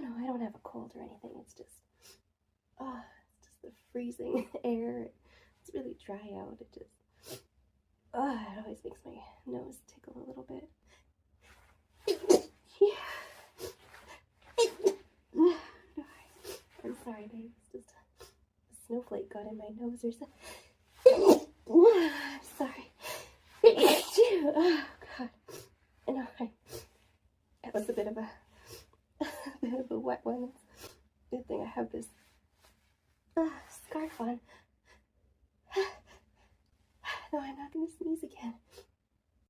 no, I don't have a cold or anything. It's just the freezing air. It's really dry out. It just, it always makes my nose tickle a little bit. Yeah. I'm sorry, babe. It's just a snowflake got in my nose or something. I'm sorry. Oh, God. No, that was a bit of a wet one. Good thing I have this scarf on. No, I'm not going to sneeze again.